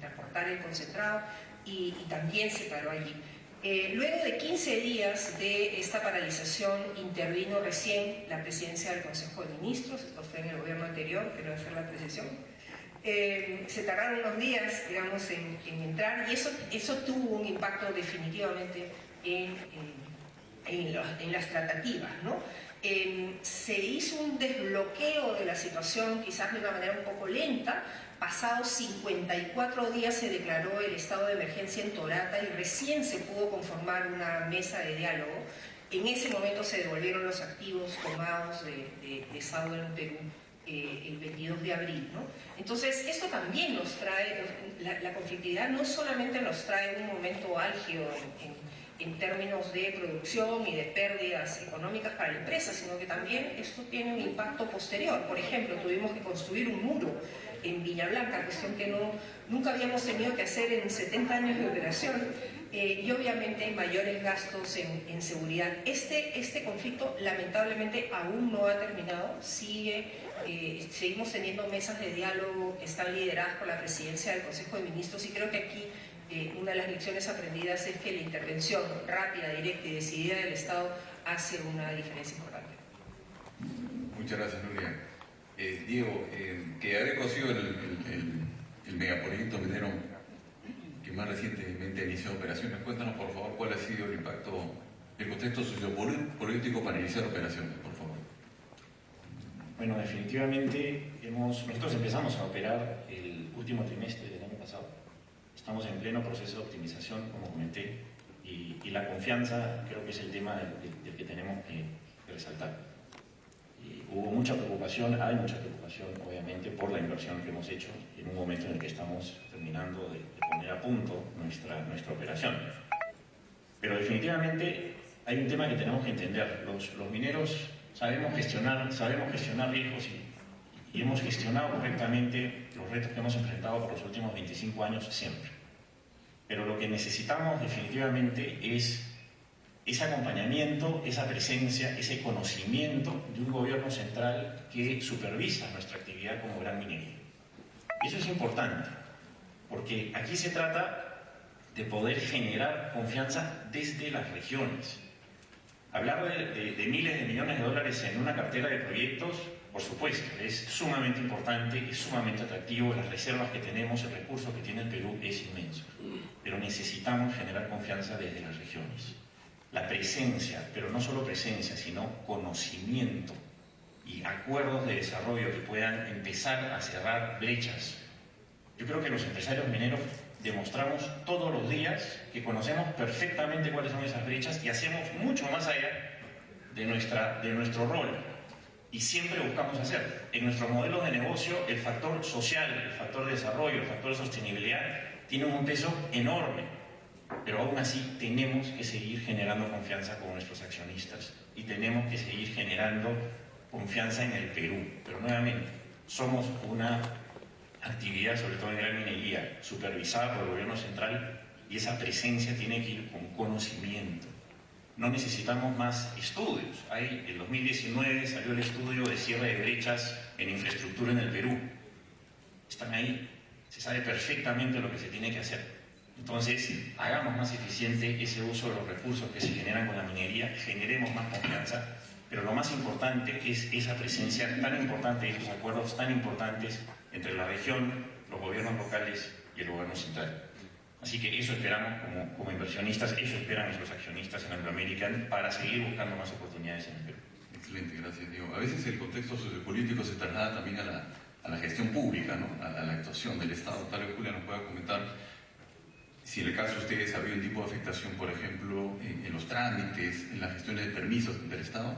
transportar el concentrado, y también se paró allí. Luego de 15 días de esta paralización intervino recién la presidencia del Consejo de Ministros. Esto fue en el gobierno anterior, quiero hacer la precisión. Se tardaron unos días, digamos, en entrar, y eso tuvo un impacto definitivamente en las tratativas, ¿no? Se hizo un desbloqueo de la situación, quizás de una manera un poco lenta. Pasados 54 días se declaró el estado de emergencia en Torata y recién se pudo conformar una mesa de diálogo. En ese momento se devolvieron los activos tomados de Southern Perú el 22 de abril, ¿no? Entonces, esto también nos trae, la conflictividad no solamente nos trae un momento álgido en términos de producción y de pérdidas económicas para la empresa, sino que también esto tiene un impacto posterior. Por ejemplo, tuvimos que construir un muro en Viña Blanca, cuestión que nunca habíamos tenido que hacer en 70 años de operación, y obviamente mayores gastos en seguridad. Este conflicto lamentablemente aún no ha terminado, seguimos teniendo mesas de diálogo que están lideradas por la presidencia del Consejo de Ministros, y creo que aquí una de las lecciones aprendidas es que la intervención rápida, directa y decidida del Estado hace una diferencia importante. Muchas gracias, Nuria. Diego, que ha sido el megaproyecto minero que más recientemente inició operaciones. Cuéntanos, por favor, cuál ha sido el impacto, el contexto sociopolítico para iniciar operaciones, por favor. Bueno, definitivamente nosotros empezamos a operar el último trimestre del año pasado. Estamos en pleno proceso de optimización, como comenté, y la confianza creo que es el tema del que tenemos que resaltar. Hubo mucha preocupación, hay mucha preocupación, obviamente, por la inversión que hemos hecho en un momento en el que estamos terminando de poner a punto nuestra operación. Pero definitivamente hay un tema que tenemos que entender. Los mineros sabemos gestionar riesgos y hemos gestionado correctamente los retos que hemos enfrentado por los últimos 25 años siempre. Pero lo que necesitamos definitivamente es ese acompañamiento, esa presencia, ese conocimiento de un gobierno central que supervisa nuestra actividad como gran minería. Eso es importante, porque aquí se trata de poder generar confianza desde las regiones. Hablar de miles de millones de dólares en una cartera de proyectos, por supuesto, es sumamente importante, es sumamente atractivo. Las reservas que tenemos, el recurso que tiene el Perú es inmenso. Pero necesitamos generar confianza desde las regiones. La presencia, pero no solo presencia, sino conocimiento y acuerdos de desarrollo que puedan empezar a cerrar brechas. Yo creo que los empresarios mineros demostramos todos los días que conocemos perfectamente cuáles son esas brechas y hacemos mucho más allá de nuestro rol. Y siempre buscamos hacer. En nuestro modelo de negocio, el factor social, el factor de desarrollo, el factor de sostenibilidad tiene un peso enorme. Pero aún así tenemos que seguir generando confianza con nuestros accionistas y tenemos que seguir generando confianza en el Perú. Pero nuevamente, somos una actividad, sobre todo en gran minería, supervisada por el gobierno central, y esa presencia tiene que ir con conocimiento. No necesitamos más estudios. En 2019 salió el estudio de cierre de brechas en infraestructura en el Perú. Están ahí, se sabe perfectamente lo que se tiene que hacer. Entonces, hagamos más eficiente ese uso de los recursos que se generan con la minería, generemos más confianza pero lo más importante es esa presencia tan importante, esos acuerdos tan importantes entre la región, los gobiernos locales y el gobierno central. Así que eso esperamos como inversionistas, eso esperan nuestros accionistas en Anglo American para seguir buscando más oportunidades en el Perú. Excelente, gracias, Diego. A veces el contexto sociopolítico se traslada también a la gestión pública, ¿no? a la actuación del Estado. Tal vez Julia nos pueda comentar si en el caso de ustedes ha habido un tipo de afectación, por ejemplo, en los trámites, en las gestiones de permisos del Estado.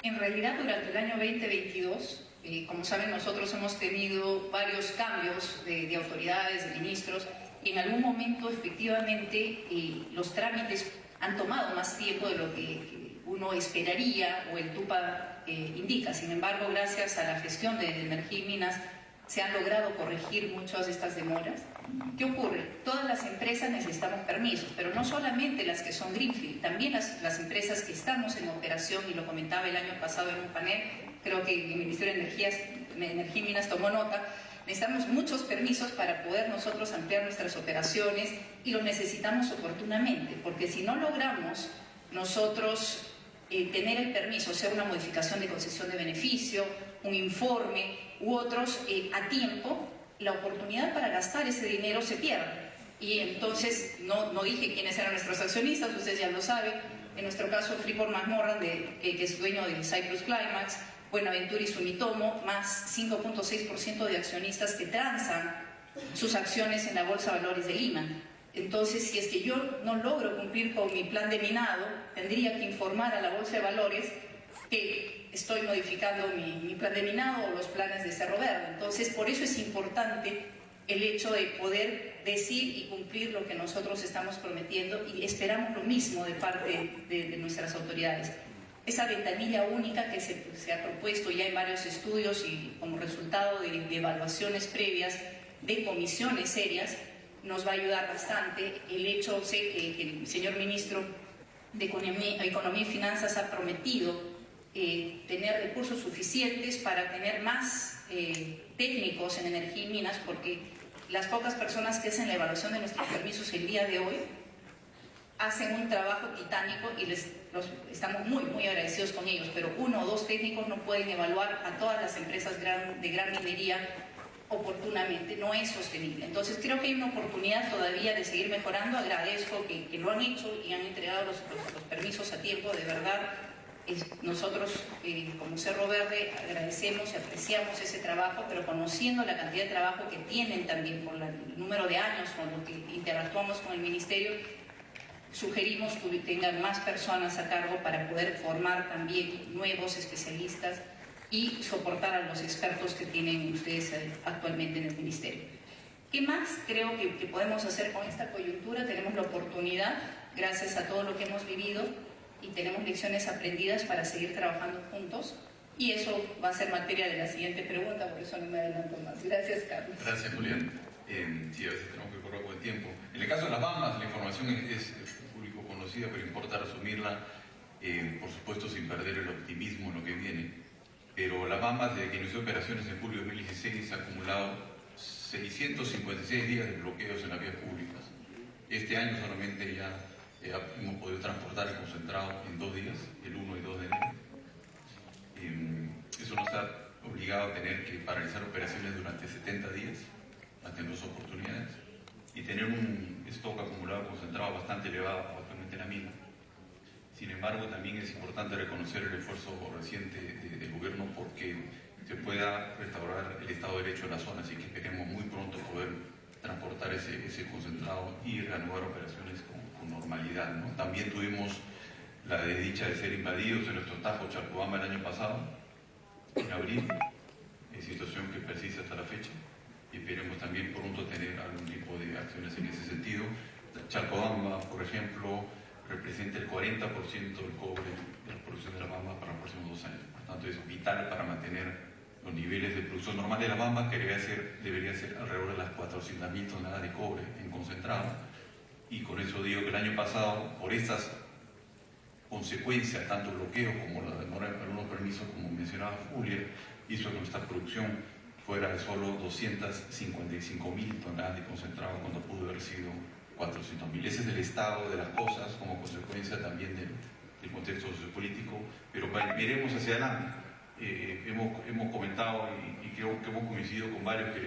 En realidad, durante el año 2022, como saben, nosotros hemos tenido varios cambios de autoridades, de ministros, y en algún momento, efectivamente, los trámites han tomado más tiempo de lo que uno esperaría o el TUPA indica. Sin embargo, gracias a la gestión de Energía y Minas, se han logrado corregir muchas de estas demoras. ¿Qué ocurre? Todas las empresas necesitamos permisos, pero no solamente las que son greenfield, también las empresas que estamos en operación, y lo comentaba el año pasado en un panel, creo que el Ministerio de Energía y Minas tomó nota. Necesitamos muchos permisos para poder nosotros ampliar nuestras operaciones, y lo necesitamos oportunamente, porque si no logramos nosotros tener el permiso, sea una modificación de concesión de beneficio, un informe u otros a tiempo, la oportunidad para gastar ese dinero se pierde. Y entonces, no dije quiénes eran nuestros accionistas, ustedes ya lo saben. En nuestro caso, Freeport-McMoRan, que es dueño de Cyprus Climax, Buenaventura y Sumitomo, más 5.6% de accionistas que transan sus acciones en la Bolsa de Valores de Lima. Entonces, si es que yo no logro cumplir con mi plan de minado, tendría que informar a la Bolsa de Valores que estoy modificando mi plan de minado o los planes de Cerro Verde. Entonces, por eso es importante el hecho de poder decir y cumplir lo que nosotros estamos prometiendo, y esperamos lo mismo de parte de nuestras autoridades. Esa ventanilla única que se ha propuesto ya en varios estudios y como resultado de evaluaciones previas de comisiones serias, nos va a ayudar bastante. El hecho, sé que el señor ministro de Economía y Finanzas ha prometido tener recursos suficientes para tener más técnicos en energía y minas, porque las pocas personas que hacen la evaluación de nuestros permisos el día de hoy hacen un trabajo titánico y estamos muy, muy agradecidos con ellos, pero 1 o 2 técnicos no pueden evaluar a todas las empresas de gran minería oportunamente, no es sostenible. Entonces creo que hay una oportunidad todavía de seguir mejorando. Agradezco que lo han hecho y han entregado los permisos a tiempo, de verdad. Nosotros como Cerro Verde agradecemos y apreciamos ese trabajo, pero conociendo la cantidad de trabajo que tienen también por el número de años con los que interactuamos con el Ministerio, sugerimos que tengan más personas a cargo para poder formar también nuevos especialistas y soportar a los expertos que tienen ustedes actualmente en el Ministerio. ¿Qué más creo que podemos hacer con esta coyuntura? Tenemos la oportunidad, gracias a todo lo que hemos vivido, y tenemos lecciones aprendidas para seguir trabajando juntos, y eso va a ser materia de la siguiente pregunta, por eso no me adelanto más. Gracias, Carlos. Gracias, Julián. Sí, a veces tenemos que correr con el tiempo. En el caso de las Bambas, la información es público conocida, pero importa resumirla, por supuesto sin perder el optimismo en lo que viene. Pero las Bambas, desde que inició operaciones en julio de 2016, ha acumulado 656 días de bloqueos en las vías públicas. Este año solamente ya hemos podido transportar el concentrado en 2 días, el 1 y 2 de enero. Eso nos ha obligado a tener que paralizar operaciones durante 70 días, ante 2 oportunidades, y tener un stock acumulado concentrado bastante elevado actualmente en la mina. Sin embargo, también es importante reconocer el esfuerzo reciente del gobierno porque se pueda restaurar el Estado de Derecho en la zona, así que esperemos muy pronto poder transportar ese concentrado y reanudar operaciones con normalidad, ¿no? También tuvimos la desdicha de ser invadidos en nuestro Tajo Chalcobamba el año pasado, en abril, situación que persiste hasta la fecha, y esperemos también pronto tener algún tipo de acciones en ese sentido. Chalcobamba, por ejemplo, representa el 40% del cobre de la producción de la Bamba para los próximos 2 años. Por tanto, es vital para mantener los niveles de producción normal de la Bamba, que debería ser alrededor de las 400.000 toneladas de cobre en concentrado. Y con eso digo que el año pasado, por estas consecuencias, tanto bloqueos como la demora de algunos permisos, como mencionaba Julia, hizo que nuestra producción fuera de solo 255.000 toneladas de concentrado cuando pudo haber sido 400.000. Ese es el estado de las cosas como consecuencia también del contexto sociopolítico, pero miremos hacia adelante. Hemos comentado y creo que hemos coincidido con varios que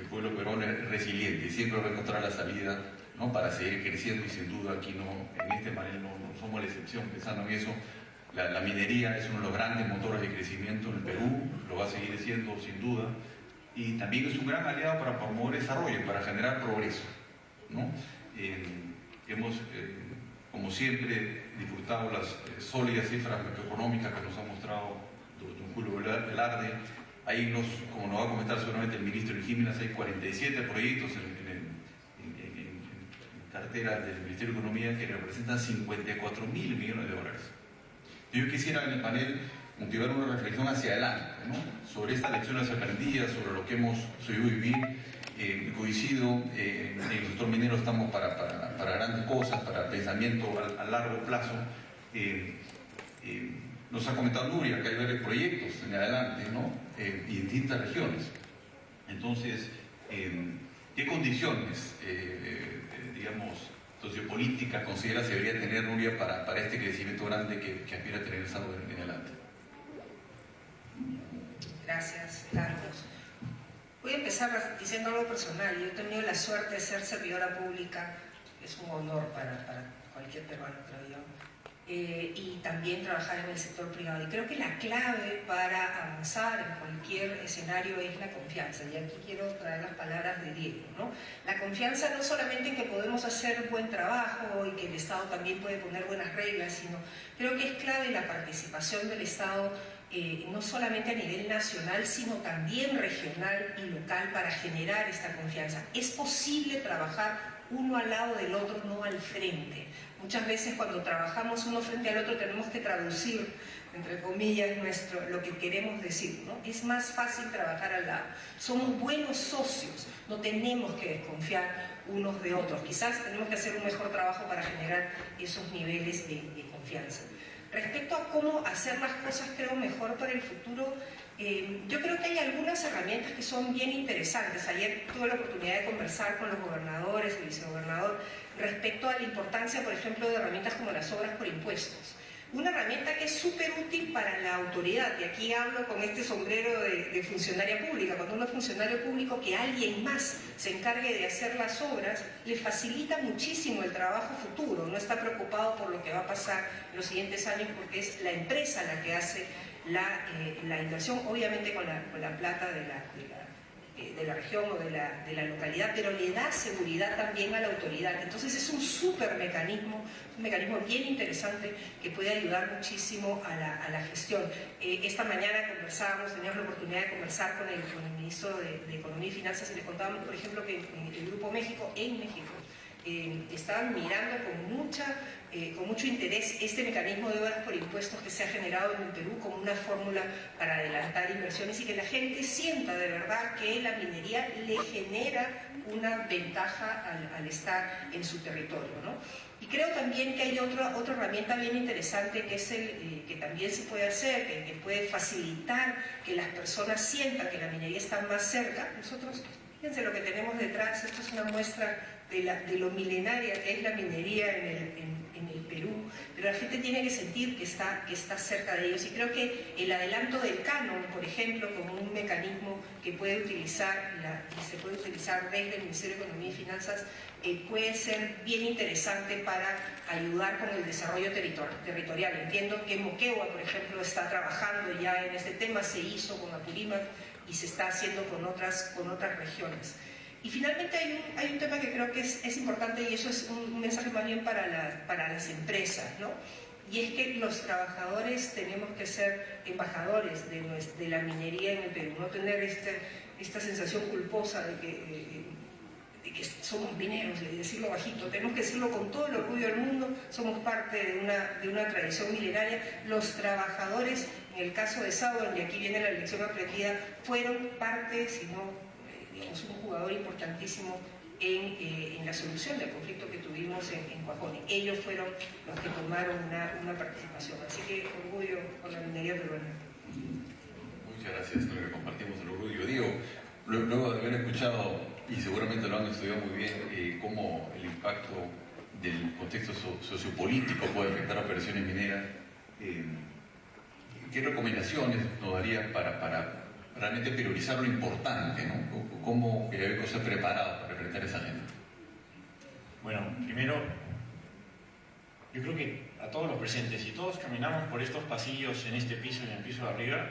el pueblo peruano es resiliente y siempre va a encontrar la salida, ¿no?, para seguir creciendo, y sin duda aquí en este panel no somos la excepción. Pensando en eso, la minería es uno de los grandes motores de crecimiento en el Perú, lo va a seguir siendo sin duda, y también es un gran aliado para promover desarrollo, para generar progreso, ¿no? Hemos, como siempre, disfrutado las sólidas cifras macroeconómicas que nos ha mostrado don Julio Velarde. Ahí, como nos va a comentar seguramente el ministro Gímenes, hay 47 proyectos en cartera del Ministerio de Economía que representan 54.000 millones de dólares. Yo quisiera en el panel motivar una reflexión hacia adelante, ¿no?, sobre estas lecciones aprendidas, sobre lo que hemos sabido vivir. Coincido, en el sector minero estamos para grandes cosas, para pensamiento a largo plazo. Nos ha comentado Nuria que hay varios proyectos en adelante, ¿no?, y en distintas regiones. Entonces, ¿qué condiciones, digamos, sociopolíticas considera se debería tener Nuria para este crecimiento grande que aspira a tener el Estado en adelante? Gracias, Carlos. Voy a empezar diciendo algo personal. Yo he tenido la suerte de ser servidora pública, es un honor para cualquier peruano, creo yo, y también trabajar en el sector privado. Y creo que la clave para avanzar en cualquier escenario es la confianza. Y aquí quiero traer las palabras de Diego, ¿no? La confianza no solamente en que podemos hacer buen trabajo y que el Estado también puede poner buenas reglas, sino creo que es clave la participación del Estado, no solamente a nivel nacional, sino también regional y local, para generar esta confianza. Es posible trabajar uno al lado del otro, no al frente. Muchas veces cuando trabajamos uno frente al otro tenemos que traducir, entre comillas, lo que queremos decir, ¿no? Es más fácil trabajar al lado. Somos buenos socios, no tenemos que desconfiar unos de otros. Quizás tenemos que hacer un mejor trabajo para generar esos niveles de confianza. Respecto a cómo hacer las cosas, creo, mejor para el futuro, yo creo que hay algunas herramientas que son bien interesantes. Ayer tuve la oportunidad de conversar con los gobernadores, el vicegobernador, respecto a la importancia, por ejemplo, de herramientas como las obras por impuestos. Una herramienta que es súper útil para la autoridad, y aquí hablo con este sombrero de funcionaria pública. Cuando uno es funcionario público, que alguien más se encargue de hacer las obras, le facilita muchísimo el trabajo futuro. No está preocupado por lo que va a pasar en los siguientes años, porque es la empresa la que hace la inversión, obviamente con la plata de la región o de la localidad, pero le da seguridad también a la autoridad. Entonces es un súper mecanismo, un mecanismo bien interesante que puede ayudar muchísimo a la gestión. Esta mañana teníamos la oportunidad de conversar con el ministro de Economía y Finanzas, y le contábamos, por ejemplo, que el Grupo México, en México, estaban mirando con mucho interés este mecanismo de obras por impuestos que se ha generado en el Perú como una fórmula para adelantar inversiones, y que la gente sienta de verdad que la minería le genera una ventaja al estar en su territorio, ¿no? Y creo también que hay otra herramienta bien interesante, que es que también se puede hacer, que puede facilitar que las personas sientan que la minería está más cerca. Nosotros, fíjense lo que tenemos detrás, esto es una muestra de lo milenaria que es la minería en el Perú, pero la gente tiene que sentir que está cerca de ellos. Y creo que el adelanto del canon, por ejemplo, como un mecanismo que se puede utilizar desde el Ministerio de Economía y Finanzas, puede ser bien interesante para ayudar con el desarrollo territorial. Entiendo que Moquegua, por ejemplo, está trabajando ya en este tema, se hizo con Apurímac y se está haciendo con otras regiones. Y finalmente hay un tema que creo que es importante, y eso es un mensaje más bien para las empresas, ¿no? Y es que los trabajadores tenemos que ser embajadores de la minería en el Perú, no tener esta sensación culposa de que somos mineros, de decirlo bajito. Tenemos que decirlo con todo el orgullo del mundo. Somos parte de una tradición milenaria. Los trabajadores, en el caso de Sauron, y aquí viene la lección aprendida, fueron parte, si no, digamos, un jugador importantísimo en la solución del conflicto que tuvimos en Cuajone. Ellos fueron los que tomaron una participación. Así que orgullo con la minería peruana. Muchas gracias, Nuria. Compartimos el orgullo. Diego, luego de haber escuchado, y seguramente lo han estudiado muy bien, cómo el impacto del contexto sociopolítico puede afectar a operaciones mineras, ¿qué recomendaciones nos daría para realmente priorizar lo importante, ¿no? ¿Cómo Quellaveco se ha preparado para enfrentar esa agenda? Bueno, primero, yo creo que a todos los presentes, si todos caminamos por estos pasillos en este piso y en el piso de arriba,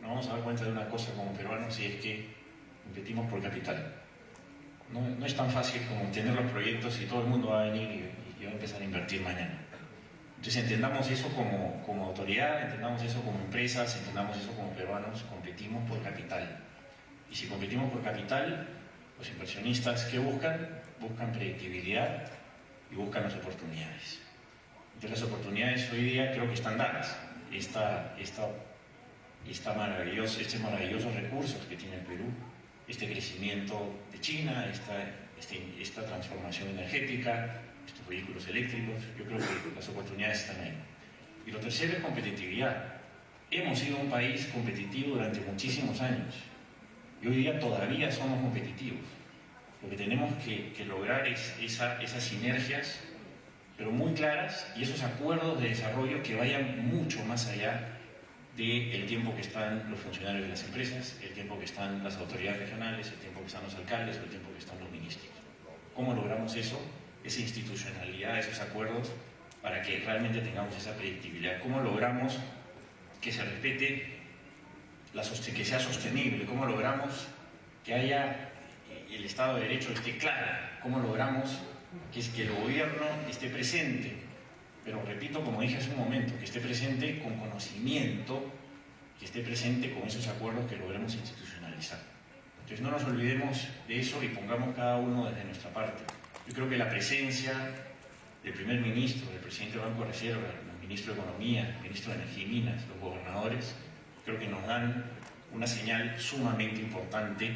nos vamos a dar cuenta de una cosa como peruanos, y es que competimos por capital. No es tan fácil como tener los proyectos y todo el mundo va a venir y va a empezar a invertir mañana. Entonces entendamos eso como autoridad, entendamos eso como empresas, entendamos eso como peruanos, competimos por capital. Y si competimos por capital, los inversionistas, ¿qué buscan? Buscan predictibilidad y buscan las oportunidades. Entonces las oportunidades hoy día creo que están dadas. Estos maravillosos recursos que tiene el Perú, este crecimiento de China, esta transformación energética, estos vehículos eléctricos, yo creo que las oportunidades están ahí. Y lo tercero es competitividad. Hemos sido un país competitivo durante muchísimos años y hoy día todavía somos competitivos. Lo que tenemos que lograr es esas sinergias, pero muy claras, y esos acuerdos de desarrollo que vayan mucho más allá del tiempo que están los funcionarios de las empresas, el tiempo que están las autoridades regionales, el tiempo que están los alcaldes, el tiempo que están los ministros. ¿Cómo logramos eso? Esa institucionalidad, esos acuerdos, para que realmente tengamos esa predictibilidad. ¿Cómo logramos que se respete, que sea sostenible? ¿Cómo logramos que haya el Estado de Derecho esté claro? ¿Cómo logramos que el gobierno esté presente? Pero repito, como dije hace un momento, que esté presente con conocimiento, que esté presente con esos acuerdos que logremos institucionalizar. Entonces no nos olvidemos de eso y pongamos cada uno desde nuestra parte. Yo creo que la presencia del primer ministro, del presidente del Banco de Reserva, el ministro de Economía, el ministro de Energía y Minas, los gobernadores, creo que nos dan una señal sumamente importante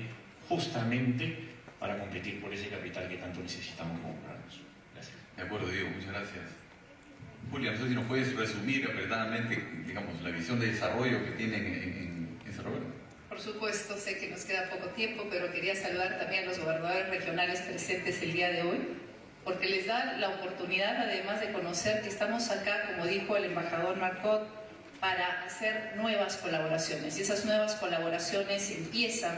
justamente para competir por ese capital que tanto necesitamos como peruanos. Gracias. De acuerdo, Diego, muchas gracias. Julia, no sé si nos puedes resumir apretadamente, digamos, la visión de desarrollo que tienen en Cerro Verde. Por supuesto, sé que nos queda poco tiempo, pero quería saludar también a los gobernadores regionales presentes el día de hoy, porque les da la oportunidad, además de conocer que estamos acá, como dijo el embajador Marcot, para hacer nuevas colaboraciones. Y esas nuevas colaboraciones empiezan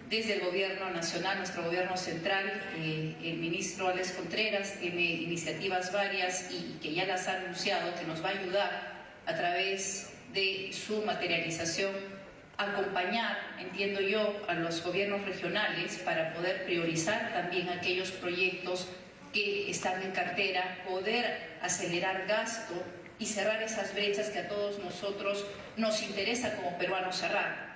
desde el gobierno nacional, nuestro gobierno central. El ministro Alex Contreras tiene iniciativas varias y que ya las ha anunciado, que nos va a ayudar a través de su materialización, acompañar, entiendo yo, a los gobiernos regionales para poder priorizar también aquellos proyectos que están en cartera, poder acelerar gasto y cerrar esas brechas que a todos nosotros nos interesa como peruanos cerrar.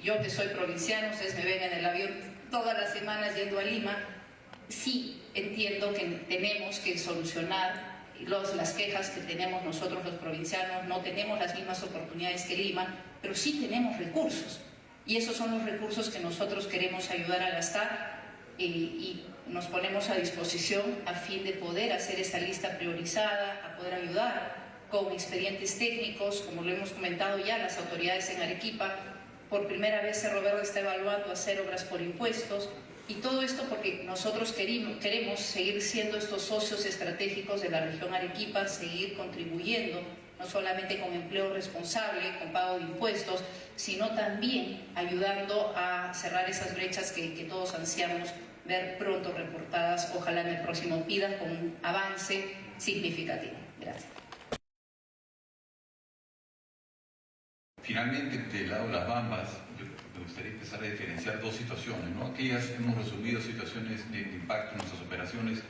Yo que soy provinciano, ustedes me ven en el avión todas las semanas yendo a Lima, sí entiendo que tenemos que solucionar las quejas que tenemos nosotros los provincianos. No tenemos las mismas oportunidades que Lima, pero sí tenemos recursos, y esos son los recursos que nosotros queremos ayudar a gastar, y nos ponemos a disposición a fin de poder hacer esa lista priorizada, a poder ayudar con expedientes técnicos, como lo hemos comentado ya las autoridades en Arequipa. Por primera vez Cerro Verde está evaluando hacer obras por impuestos, y todo esto porque nosotros queremos seguir siendo estos socios estratégicos de la región Arequipa, seguir contribuyendo no solamente con empleo responsable, con pago de impuestos, sino también ayudando a cerrar esas brechas que todos ansiamos ver pronto reportadas, ojalá en el próximo PIDA, con un avance significativo. Gracias. Finalmente, del lado de las Bambas, me gustaría empezar a diferenciar dos situaciones, ¿no? Aquellas hemos resumido situaciones de impacto en nuestras operaciones